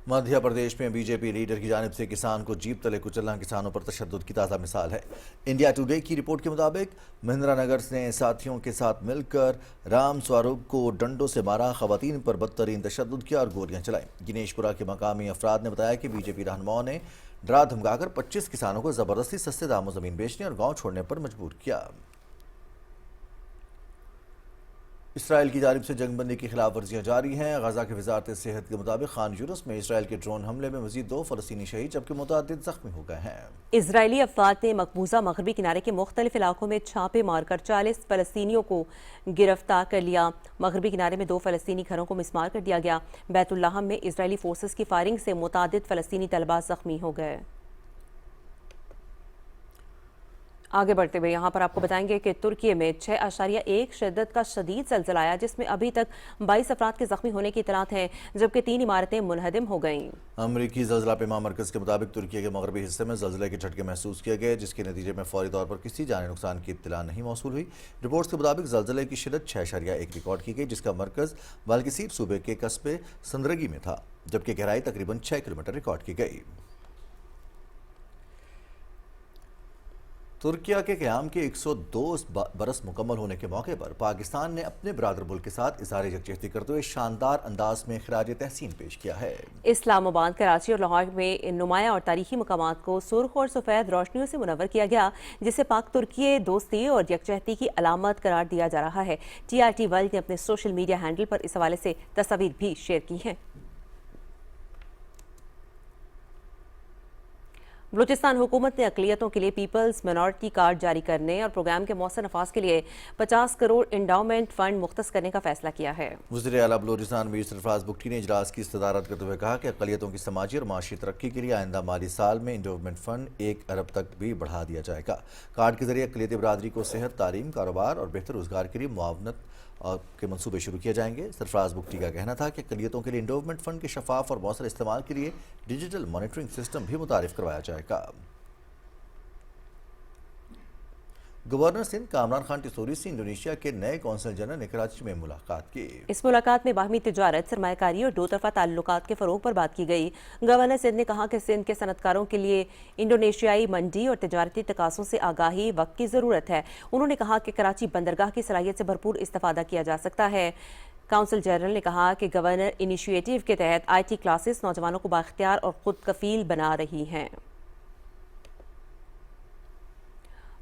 مدھیہ پردیش میں بی جے پی لیڈر کی جانب سے کسان کو جیپ تلے کچلنا کسانوں پر تشدد کی تازہ مثال ہے۔ انڈیا ٹوڈے کی رپورٹ کے مطابق مہندرا نگر نے ساتھیوں کے ساتھ مل کر رام سواروپ کو ڈنڈوں سے مارا، خواتین پر بدترین تشدد کیا اور گولیاں چلائیں۔ گنیش پورہ کے مقامی افراد نے بتایا کہ بی جے پی رہنماؤں نے ڈرا دھمکا کر 25 کسانوں کو زبردستی سستے داموں زمین بیچنے اور گاؤں چھوڑنے پر مجبور کیا۔ اسرائیل کی جانب سے جنگ بندی کی خلاف ورزیاں جاری ہیں۔ غزہ کی وزارت صحت کے مطابق خان یونس میں اسرائیل کے ڈرون حملے میں مزید 2 فلسطینی شہید جبکہ متعدد زخمی ہو گئے ہیں۔ اسرائیلی افواج نے مقبوضہ مغربی کنارے کے مختلف علاقوں میں چھاپے مار کر 40 فلسطینیوں کو گرفتار کر لیا۔ مغربی کنارے میں 2 فلسطینی گھروں کو مسمار کر دیا گیا۔ بیت اللحم میں اسرائیلی فورسز کی فائرنگ سے متعدد فلسطینی طلبہ زخمی ہو گئے۔ آگے بڑھتے ہوئے یہاں پر آپ کو بتائیں گے کہ ترکی میں 6.1 شدت کا شدید زلزلہ آیا جس میں ابھی تک 22 افراد کے زخمی ہونے کی اطلاعات ہیں جبکہ 3 عمارتیں منہدم ہو گئیں۔ امریکی زلزلہ پیما مرکز کے مطابق ترکی کے مغربی حصے میں زلزلے کے جھٹکے محسوس کیے گئے جس کے نتیجے میں فوری طور پر کسی جانی نقصان کی اطلاع نہیں موصول ہوئی۔ رپورٹس کے مطابق زلزلے کی شدت 6.1 ریکارڈ کی گئی جس کا مرکز بالکسیر صوبے کے قصبے سندرگی میں تھا جبکہ گہرائی تقریباً 6 کلومیٹر ریکارڈ کی گئی۔ ترکیہ کے قیام کے 102 برس مکمل ہونے کے موقع پر پاکستان نے اپنے برادر ملک کے ساتھ اظہار یکجہتی کرتے ہوئے شاندار انداز میں خراج تحسین پیش کیا ہے۔ اسلام آباد، کراچی اور لاہور میں نمایاں اور تاریخی مقامات کو سرخ اور سفید روشنیوں سے منور کیا گیا جسے پاک ترکی دوستی اور یکجہتی کی علامت قرار دیا جا رہا ہے۔ TRT ورلڈ نے اپنے سوشل میڈیا ہینڈل پر اس حوالے سے تصاویر بھی شیئر کی ہیں۔ بلوچستان حکومت نے اقلیتوں کے لیے پیپلز مائنورٹی کارڈ جاری کرنے اور پروگرام کے مؤثر نفاذ کے لیے 50 کروڑ انڈاؤمنٹ فنڈ مختص کرنے کا فیصلہ کیا ہے۔ وزیر اعلیٰ بلوچستان میر سرفراز بگٹی نے اجلاس کی صدارت کرتے ہوئے کہا کہ اقلیتوں کی سماجی اور معاشی ترقی کے لیے آئندہ مالی سال میں انڈاؤمنٹ فنڈ 1 ارب تک بھی بڑھا دیا جائے گا۔ کارڈ کے ذریعے اقلیتی برادری کو صحت، تعلیم، کاروبار اور بہتر روزگار کے لیے معاونت کے منصوبے شروع کیے جائیں گے۔ سرفراز بگٹی کا کہنا تھا کہ اقلیتوں کے لیے انڈاؤمنٹ فنڈ کے شفاف اور مؤثر استعمال کے لیے ڈیجیٹل مانیٹرنگ سسٹم بھی متعارف کروایا جائے گا۔ گورنر سندھ کامران خان ٹیسوری سے انڈونیشیا کے نئے کونسل جنرل نے کراچی میں ملاقات کی۔ اس ملاقات میں باہمی تجارت، سرمایہ کاری اور 2 طرفہ تعلقات کے فروغ پر بات کی گئی۔ گورنر سندھ نے کہا کہ سندھ کے صنعت کاروں کے لیے انڈونیشیائی منڈی اور تجارتی تقاضوں سے آگاہی وقت کی ضرورت ہے۔ انہوں نے کہا کہ کراچی بندرگاہ کی صلاحیت سے بھرپور استفادہ کیا جا سکتا ہے۔ کونسل جنرل نے کہا کہ گورنر انیشیٹو کے تحت IT کلاسز نوجوانوں کو بااختیار اور خود کفیل بنا رہی ہیں۔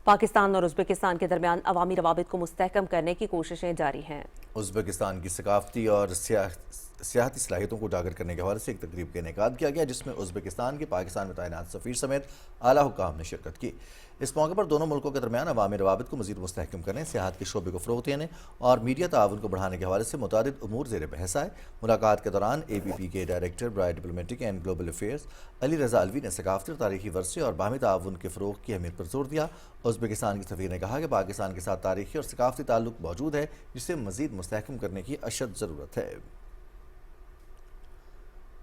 پاکستان اور ازبکستان کے درمیان عوامی روابط کو مستحکم کرنے کی کوششیں جاری ہیں۔ ازبکستان کی ثقافتی اور سیاحتی صلاحیتوں کو اجاگر کرنے کے حوالے سے ایک تقریب کا انعقاد کیا گیا جس میں ازبکستان کے پاکستان میں تعینات سفیر سمیت اعلیٰ حکام نے شرکت کی۔ اس موقع پر دونوں ملکوں کے درمیان عوامی روابط کو مزید مستحکم کرنے، سیاحت کے شعبے کو فروغ دینے اور میڈیا تعاون کو بڑھانے کے حوالے سے متعدد امور زیر بحث آئے۔ ملاقات کے دوران APP کے ڈائریکٹر برائے diplomatic and global affairs Ali Raza الوی نے ثقافتی اور تاریخی ورثے اور باہمی تعاون کے فروغ کی اہمیت پر زور دیا۔ ازبکستان کے سفیر نے کہا کہ پاکستان کے ساتھ تاریخی اور ثقافتی تعلق موجود ہے جسے مزید مستحکم کرنے کی اشد ضرورت ہے۔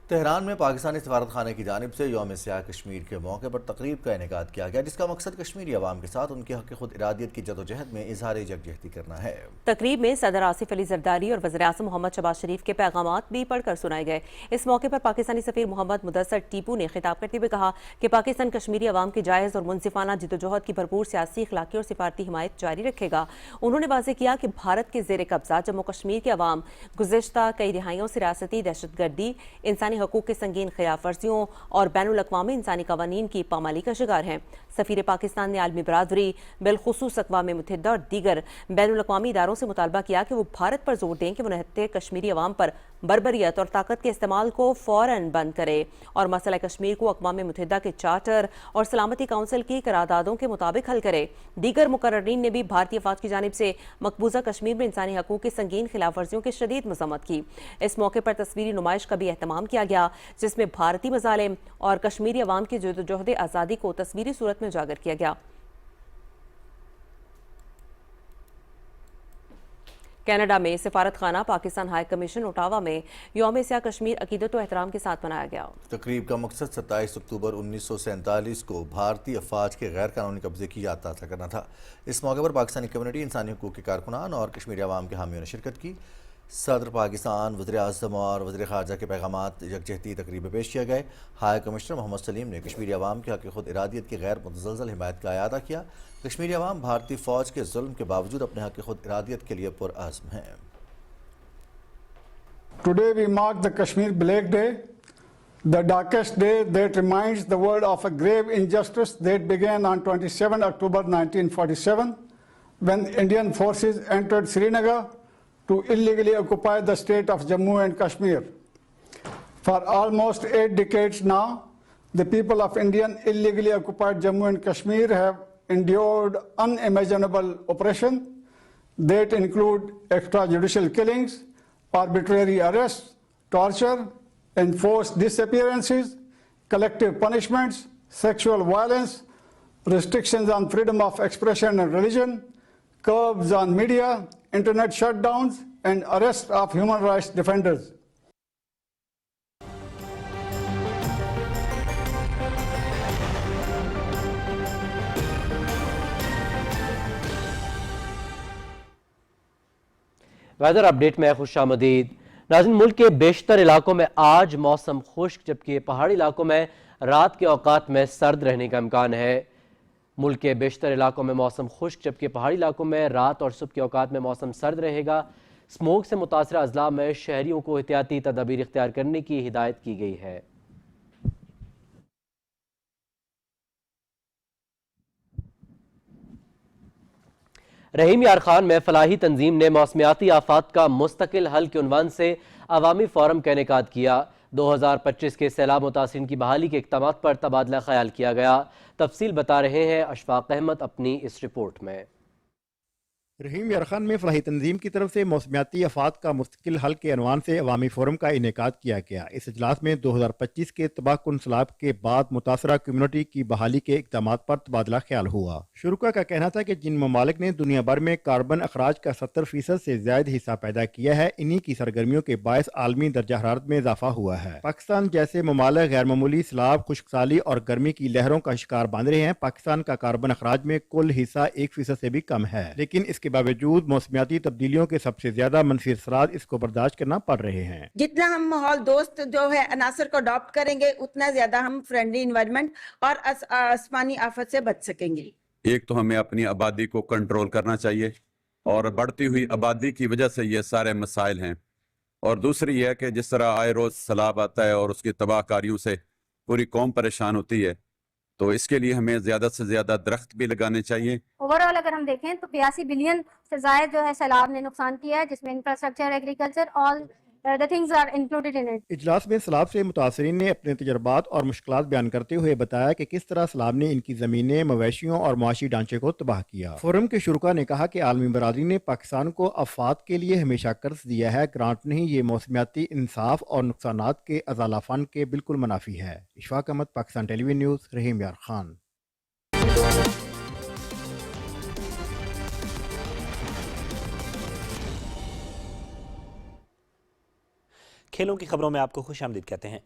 تہران میں پاکستانی سفارت خانے کی جانب سے یوم سیاہ کشمیر کے موقع پر تقریب کا انعقاد کیا گیا، جس کا مقصد کشمیری عوام کے ساتھ ان کے حق خود ارادیت کی جدوجہد میں اظہار یکجہتی کرنا ہے۔ تقریب میں صدر آصف علی زرداری اور وزیر اعظم محمد شہباز شریف کے پیغامات بھی پڑھ کر سنائے گئے۔ اس موقع پر پاکستانی سفیر محمد مدثر ٹیپو نے خطاب کرتے ہوئے کہا کہ پاکستان کشمیری عوام کی جائز اور منصفانہ جدوجہد کی بھرپور سیاسی، اخلاقی اور سفارتی حمایت جاری رکھے گا۔ انہوں نے واضح کیا کہ بھارت کے زیر قبضہ جموں کشمیر کے عوام گزشتہ کئی دہائیوں سے ریاستی دہشت گردی، انسانی حقوق کے سنگین خلاف ورزیوں اور بین الاقوامی انسانی قوانین کی پامالی کا شکار ہیں۔ سفیر پاکستان نے عالمی برادری، بالخصوص اقوام متحدہ اور دیگر بین الاقوامی اداروں سے مطالبہ کیا کہ وہ بھارت پر زور دیں کہ وہ نہتے کشمیری عوام پر بربریت اور طاقت کے استعمال کو فوراً بند کرے اور مسئلہ کشمیر کو اقوام متحدہ کے چارٹر اور سلامتی کونسل کی قراردادوں کے مطابق حل کرے۔ دیگر مقررین نے بھی بھارتی افواج کی جانب سے مقبوضہ کشمیر میں انسانی حقوق کی سنگین خلاف ورزیوں کی شدید مذمت کی۔ اس موقع پر تصویری نمائش کا بھی اہتمام کیا گیا، جس میں بھارتی مظالم اور کشمیری عوام کی جدوجہد آزادی کو تصویری صورت میں اجاگر کیا گیا۔ کینیڈا میں سفارت خانہ پاکستان ہائی کمیشن اوٹاوا میں یوم سیاہ کشمیر عقیدت و احترام کے ساتھ منایا گیا۔ تقریب کا مقصد 27 اکتوبر 1947 کو بھارتی افواج کے غیر قانونی قبضے کی یاد تازہ کرنا تھا۔ اس موقع پر پاکستانی کمیونٹی، انسانی حقوق کے کارکنان اور کشمیری عوام کے حامیوں نے شرکت کی۔ صدر پاکستان، وزیر اعظم اور وزیر خارجہ کے پیغامات یکجہتی تقریب میں پیش کیے گئے۔ ہائی کمشنر محمد سلیم نے کشمیری عوام کے حق خود ارادیت کی غیر متزلزل حمایت کا اعادہ کیا۔ کشمیری عوام بھارتی فوج کے ظلم کے باوجود اپنے حق خود ارادیت کے لیے پرعزم ہیں۔ Today we mark the Kashmir Black Day, the darkest day that reminds the world of a grave injustice that began on 27 October 1947 when Indian forces entered Srinagar to illegally occupy the state of Jammu and Kashmir. For almost 8 decades now, the people of Indian illegally occupied Jammu and Kashmir have endured unimaginable oppression that include extrajudicial killings, arbitrary arrests, torture, enforced disappearances, collective punishments, sexual violence, restrictions on freedom of expression and religion, curbs on media, internet shutdowns, and arrest of human rights defenders. Weather update میں خوش آمدید۔ ناظرین، ملک کے بیشتر علاقوں میں آج موسم خشک، جبکہ پہاڑی علاقوں میں رات کے اوقات میں سرد رہنے کا امکان ہے۔ ملک کے بیشتر علاقوں میں موسم خشک، جبکہ پہاڑی علاقوں میں رات اور صبح کے اوقات میں موسم سرد رہے گا۔ اسموگ سے متاثرہ اضلاع میں شہریوں کو احتیاطی تدابیر اختیار کرنے کی ہدایت کی گئی ہے۔ رحیم یار خان میں فلاحی تنظیم نے موسمیاتی آفات کا مستقل حل کے عنوان سے عوامی فورم کا انعقاد کیا۔ 2025 کے سیلاب متاثرین کی بحالی کے اقدامات پر تبادلہ خیال کیا گیا۔ تفصیل بتا رہے ہیں اشفاق احمد اپنی اس رپورٹ میں۔ رحیم یار خان میں فلاحی تنظیم کی طرف سے موسمیاتی آفات کا مستقل حل کے عنوان سے عوامی فورم کا انعقاد کیا گیا۔ اس اجلاس میں 2025 کے تباہ کن سیلاب کے بعد متاثرہ کمیونٹی کی بحالی کے اقدامات پر تبادلہ خیال ہوا۔ شرکاء کا کہنا تھا کہ جن ممالک نے دنیا بھر میں کاربن اخراج کا 70% سے زائد حصہ پیدا کیا ہے، انہی کی سرگرمیوں کے باعث عالمی درجہ حرارت میں اضافہ ہوا ہے۔ پاکستان جیسے ممالک غیر معمولی سیلاب، خشک سالی اور گرمی کی لہروں کا شکار بن رہے ہیں۔ پاکستان کا کاربن اخراج میں کل حصہ 1% سے بھی کم ہے، لیکن اس کے باوجود موسمیاتی تبدیلیوں کے سب سے زیادہ منفی اثرات اس کو برداشت کرنا پڑ رہے ہیں۔ جتنا ہم ماحول دوست جو ہے عناصر کو اڈاپٹ کریں گے، اتنا زیادہ ہم فرینڈلی انوائرمنٹ اور آسمانی آفت سے بچ سکیں گے۔ ایک تو ہمیں اپنی آبادی کو کنٹرول کرنا چاہیے، اور بڑھتی ہوئی آبادی کی وجہ سے یہ سارے مسائل ہیں، اور دوسری یہ کہ جس طرح آئے روز سیلاب آتا ہے اور اس کی تباہ کاریوں سے پوری قوم پریشان ہوتی ہے، تو اس کے لیے ہمیں زیادہ سے زیادہ درخت بھی لگانے چاہیے۔ اوورآل اگر ہم دیکھیں تو 82 بلین سے زائد جو ہے سیلاب نے نقصان کیا ہے، جس میں infrastructure, agriculture, all the things are included in it۔ اجلاس میں سیلاب سے متاثرین نے اپنے تجربات اور مشکلات بیان کرتے ہوئے بتایا کہ کس طرح سیلاب نے ان کی زمینیں، مویشیوں اور معاشی ڈھانچے کو تباہ کیا۔ فورم کے شرکاء نے کہا کہ عالمی برادری نے پاکستان کو آفات کے لیے ہمیشہ قرض دیا ہے، گرانٹ نہیں۔ یہ موسمیاتی انصاف اور نقصانات کے ازالہ فن کے بالکل منافی ہے۔ اشفاق احمد، پاکستان ٹیلی ویژن نیوز، رحیم یار خان۔ کھیلوں کی خبروں میں آپ کو خوش آمدید کہتے ہیں۔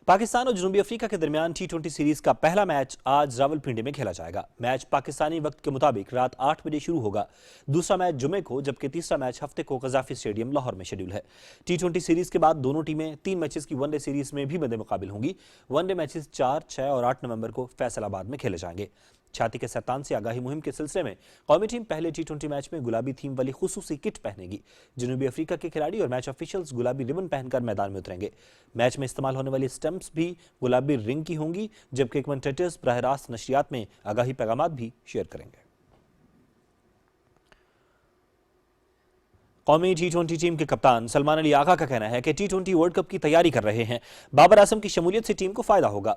پاکستان اور جنوبی افریقہ کے درمیان T20 سیریز کا پہلا میچ آج راولپنڈی میں کھیلا جائے گا۔ میچ پاکستانی وقت کے مطابق رات 8 بجے شروع ہوگا۔ دوسرا میچ جمعے کو، جبکہ تیسرا میچ ہفتے کو قذافی اسٹیڈیم لاہور میں شیڈول ہے۔ T20 سیریز کے بعد دونوں ٹیمیں 3 میچز کی ون ڈے سیریز میں بھی مد مقابل ہوں گی۔ ون ڈے میچز 4، 6 اور 8 نومبر کو فیصل آباد میں کھیلے جائیں گے۔ چھاتی کے سرطان سے آگاہی مہم کے سلسلے میں قومی ٹیم پہلے T20 میچ میں گلابی تھیم والی خصوصی کٹ پہنے گی۔ جنوبی افریقہ کے کھلاڑی اور میچ آفیشلز گلابی ربن پہن کر میدان میں اتریں گے۔ میچ میں استعمال ہونے والی سٹمپس بھی گلابی رنگ کی ہوں گی، جبکہ کمنٹیٹرز براہ راست نشریات میں آگاہی پیغامات بھی شیئر کریں گے۔ قومی T20 ٹیم کے کپتان سلمان علی آغا کا کہنا ہے کہ T20 ورلڈ کپ کی تیاری کر رہے ہیں۔ بابر اعظم کی شمولیت سے ٹیم کو فائدہ ہوگا۔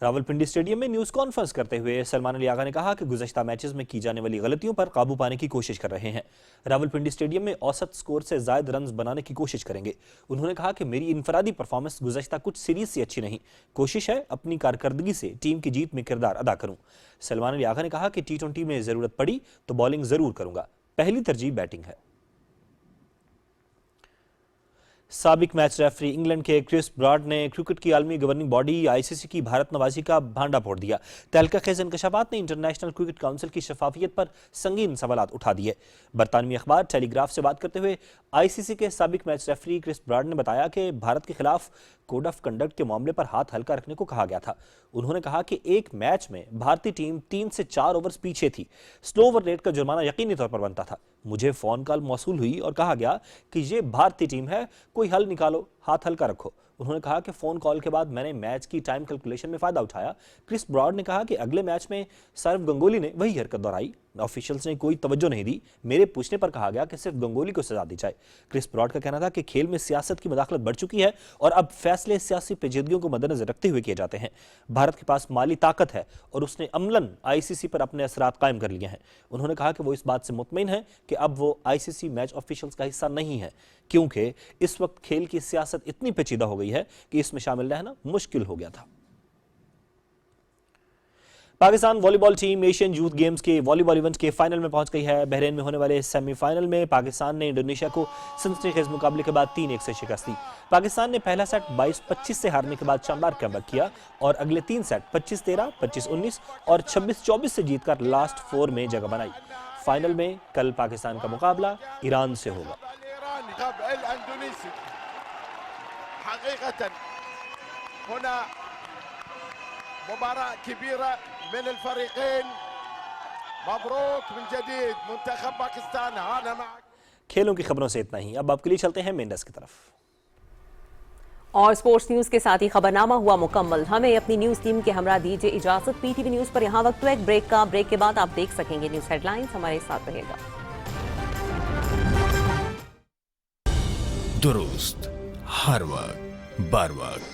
راولپنڈی اسٹیڈیم میں نیوز کانفرنس کرتے ہوئے سلمان علی آغا نے کہا کہ گزشتہ میچز میں کی جانے والی غلطیوں پر قابو پانے کی کوشش کر رہے ہیں۔ راولپنڈی اسٹیڈیم میں اوسط سکور سے زائد رنز بنانے کی کوشش کریں گے۔ انہوں نے کہا کہ میری انفرادی پرفارمنس گزشتہ کچھ سیریز سے اچھی نہیں، کوشش ہے اپنی کارکردگی سے ٹیم کی جیت میں کردار ادا کروں۔ سلمان علی آغا نے کہا کہ T20 میں ضرورت پڑی تو بالنگ ضرور کروں گا، پہلی ترجیح بیٹنگ ہے۔ سابق میچ ریفری انگلینڈ کے کرس براڈ نے کرکٹ کی عالمی گورننگ باڈی ICC کی بھارت نوازی کا بھانڈا پھوڑ دیا۔ تہلکہ خیز انکشافات نے انٹرنیشنل کرکٹ کونسل کی شفافیت پر سنگین سوالات اٹھا دیے۔ برطانوی اخبار ٹیلی گراف سے بات کرتے ہوئے ICC کے سابق میچ ریفری کرس براڈ نے بتایا کہ بھارت کے خلاف کوڈ آف کنڈکٹ کے معاملے پر ہاتھ ہلکا رکھنے کو کہا گیا تھا۔ انہوں نے کہا کہ ایک میچ میں بھارتی ٹیم 3 سے 4 اوورز پیچھے تھی، سلو اوور ریٹ کا جرمانہ یقینی طور پر بنتا تھا۔ مجھے فون کال موصول ہوئی اور کہا گیا کہ یہ بھارتی ٹیم ہے، کوئی حل نکالو، ہاتھ ہلکا رکھو۔ انہوں نے کہا کہ فون کال کے بعد میں نے میچ کی ٹائم کیلکولیشن میں فائدہ اٹھایا۔ کرس براڈ نے کہا کہ اگلے میچ میں سورو گنگولی نے وہی حرکت دہرائی، آفیشلز نے کوئی توجہ نہیں دی، میرے پوچھنے پر کہا گیا کہ صرف گنگولی کو سزا دی جائے۔ کرس براڈ کا کہنا تھا کہ کھیل میں سیاست کی مداخلت بڑھ چکی ہے اور اب فیصلے سیاسی پیچیدگیوں کو مد نظر رکھتے ہوئے کیے جاتے ہیں۔ بھارت کے پاس مالی طاقت ہے اور اس نے عملاً ICC پر اپنے اثرات قائم کر لیے ہیں۔ انہوں نے کہا کہ وہ اس بات سے مطمئن ہیں کہ اب وہ ICC میچ آفیشلز کا حصہ نہیں ہے، کیونکہ اس وقت کھیل کی سیاست اتنی پیچیدہ ہو گئی ہے کہ اس میں شامل رہنا مشکل ہو گیا تھا۔ پاکستان والی بال ٹیم ایشین یوتھ گیمز کے والی بال ایونٹ کے فائنل میں پہنچ گئی ہے۔ بحرین میں ہونے والے سیمی فائنل میں پاکستان نے انڈونیشیا کو سنسنی خیز مقابلے کے بعد 3-1 سے شکست دی۔ پاکستان نے پہلا سیٹ 22-25 سے ہارنے کے بعد شاندار کم بیک کیا اور اگلے 3 سیٹ 25-13، 25-19 اور 26-24 سے جیت کر لاسٹ 4 میں جگہ بنائی۔ فائنل میں کل پاکستان کا مقابلہ ایران سے ہوگا۔ مباراة كبيرة من الفريقين، مبروك من جديد منتخب پاکستان۔ أنا معك۔ کھیلوں کی خبروں سے اتنا ہی، اب آپ کے لیے چلتے ہیں مین ڈیسک کی طرف۔ اور سپورٹس نیوز کے ساتھ ہی خبرنامہ ہوا مکمل۔ ہمیں اپنی نیوز ٹیم کے ہمراہ دیجیے اجازت۔ PTV نیوز پر یہاں وقت تو ایک بریک کا، بریک کے بعد آپ دیکھ سکیں گے نیوز ہیڈ لائنز۔ ہمارے ساتھ رہے گا۔ درست، ہر وقت، بر وقت،